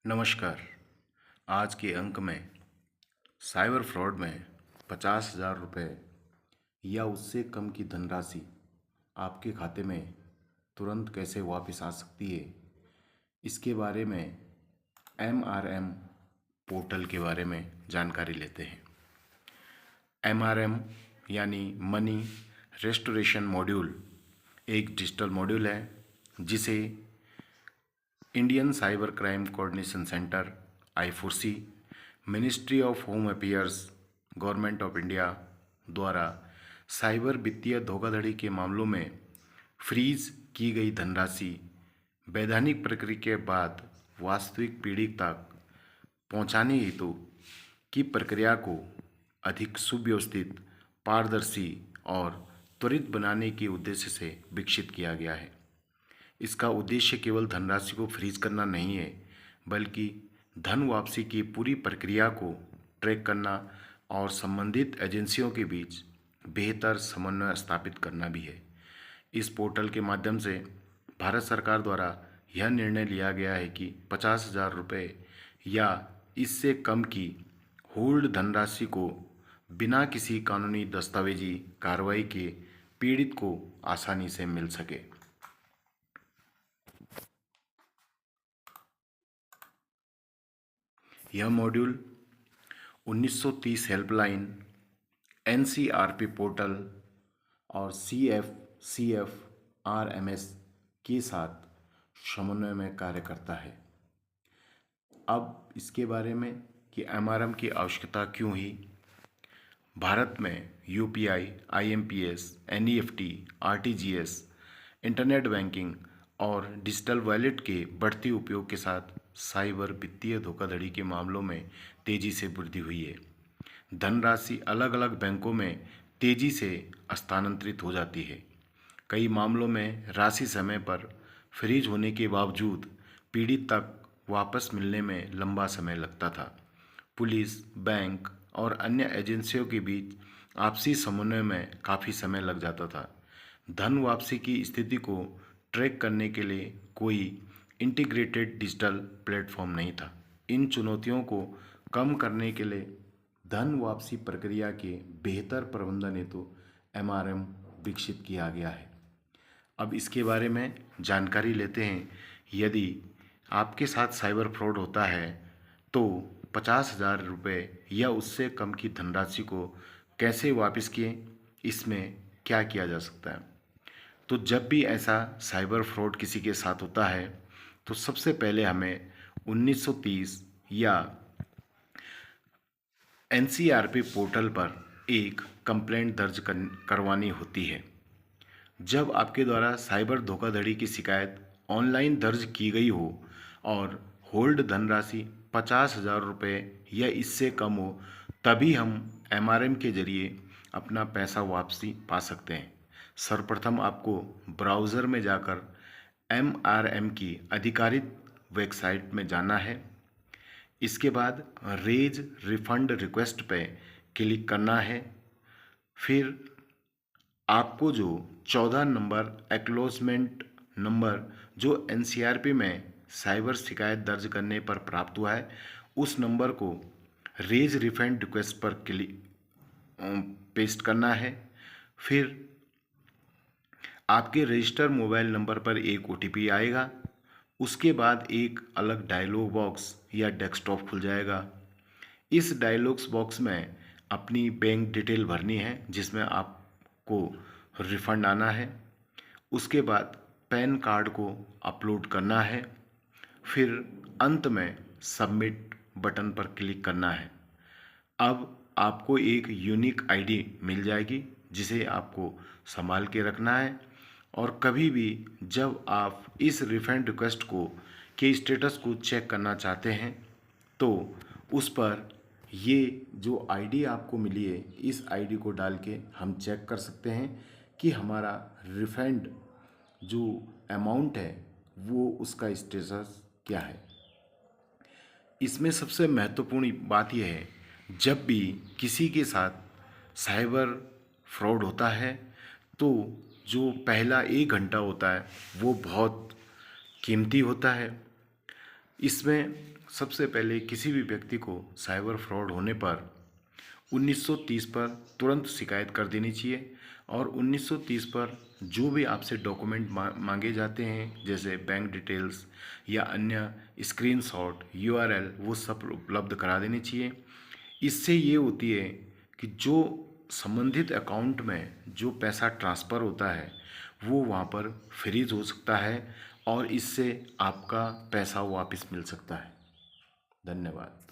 नमस्कार। आज के अंक में साइबर फ्रॉड में 50,000 रुपये या उससे कम की धनराशि आपके खाते में तुरंत कैसे वापस आ सकती है, इसके बारे में एमआरएम पोर्टल के बारे में जानकारी लेते हैं। एमआरएम यानी मनी रेस्टोरेशन मॉड्यूल एक डिजिटल मॉड्यूल है जिसे Indian cyber crime coordination centre I4C, ministry of home affairs, government of India द्वारा साइबर वित्तीय धोखाधड़ी के मामलों में फ्रीज की गई धनराशि वैधानिक प्रक्रिया के बाद वास्तविक पीड़ित तक पहुंचाने हेतु की प्रक्रिया को अधिक सुव्यवस्थित, पारदर्शी और त्वरित बनाने के उद्देश्य से विकसित किया गया है। इसका उद्देश्य केवल धनराशि को फ्रीज करना नहीं है, बल्कि धन वापसी की पूरी प्रक्रिया को ट्रैक करना और संबंधित एजेंसियों के बीच बेहतर समन्वय स्थापित करना भी है। इस पोर्टल के माध्यम से भारत सरकार द्वारा यह निर्णय लिया गया है कि 50,000 रुपये या इससे कम की होल्ड धनराशि को बिना किसी कानूनी दस्तावेजी कार्रवाई के पीड़ित को आसानी से मिल सके। यह मॉड्यूल 1930 हेल्पलाइन, NCRP पोर्टल और CFCF-RMS के साथ समन्वय में कार्य करता है। अब इसके बारे में कि एमआरएम की आवश्यकता क्यों हुई। भारत में UPI, IMPS, NEFT, RTGS, internet banking और डिजिटल वॉलेट के बढ़ते उपयोग के साथ साइबर वित्तीय धोखाधड़ी के मामलों में तेजी से वृद्धि हुई है। धनराशि अलग अलग बैंकों में तेजी से स्थानांतरित हो जाती है। कई मामलों में राशि समय पर फ्रीज होने के बावजूद पीड़ित तक वापस मिलने में लंबा समय लगता था। पुलिस, बैंक और अन्य एजेंसियों के बीच आपसी समन्वय में काफ़ी समय लग जाता था। धन वापसी की स्थिति को ट्रैक करने के लिए कोई इंटीग्रेटेड डिजिटल प्लेटफॉर्म नहीं था। इन चुनौतियों को कम करने के लिए धन वापसी प्रक्रिया के बेहतर प्रबंधन हेतु एमआरएम विकसित किया गया है। अब इसके बारे में जानकारी लेते हैं। यदि आपके साथ साइबर फ्रॉड होता है तो 50,000 रुपये या उससे कम की धनराशि को कैसे वापस किए, इसमें क्या किया जा सकता है। तो जब भी ऐसा साइबर फ्रॉड किसी के साथ होता है तो सबसे पहले हमें 1930 या NCRP पोर्टल पर एक कंप्लेंट दर्ज करवानी होती है। जब आपके द्वारा साइबर धोखाधड़ी की शिकायत ऑनलाइन दर्ज की गई हो और होल्ड धनराशि 50,000 रुपये या इससे कम हो, तभी हम एमआरएम के जरिए अपना पैसा वापसी पा सकते हैं। सर्वप्रथम आपको ब्राउज़र में जाकर एमआरएम की आधिकारिक वेबसाइट में जाना है। इसके बाद रेज रिफंड रिक्वेस्ट पे क्लिक करना है। फिर आपको जो 14 नंबर एक्नॉलेजमेंट नंबर जो NCRP में साइबर शिकायत दर्ज करने पर प्राप्त हुआ है, उस नंबर को रेज रिफंड रिक्वेस्ट पर क्लिक पेस्ट करना है। फिर आपके रजिस्टर मोबाइल नंबर पर एक OTP आएगा। उसके बाद एक अलग डायलॉग बॉक्स या डेस्कटॉप खुल जाएगा। इस डायलॉग्स बॉक्स में अपनी बैंक डिटेल भरनी है जिसमें आपको रिफ़ंड आना है। उसके बाद पैन कार्ड को अपलोड करना है। फिर अंत में सबमिट बटन पर क्लिक करना है। अब आपको एक यूनिक आईडी मिल जाएगी जिसे आपको संभाल के रखना है और कभी भी जब आप इस रिफंड रिक्वेस्ट को के स्टेटस को चेक करना चाहते हैं तो उस पर ये जो आईडी आपको मिली है, इस आईडी को डाल के हम चेक कर सकते हैं कि हमारा रिफंड जो अमाउंट है वो उसका स्टेटस क्या है। इसमें सबसे महत्वपूर्ण बात यह है, जब भी किसी के साथ साइबर फ्रॉड होता है तो जो पहला 1 घंटा होता है वो बहुत कीमती होता है। इसमें सबसे पहले किसी भी व्यक्ति को साइबर फ्रॉड होने पर 1930 पर तुरंत शिकायत कर देनी चाहिए और 1930 पर जो भी आपसे डॉक्यूमेंट मांगे जाते हैं जैसे बैंक डिटेल्स या अन्य स्क्रीनशॉट यूआरएल वो सब उपलब्ध करा देनी चाहिए। इससे ये होती है कि जो संबंधित अकाउंट में जो पैसा ट्रांसफ़र होता है वो वहाँ पर फ्रीज हो सकता है और इससे आपका पैसा वापस मिल सकता है। धन्यवाद।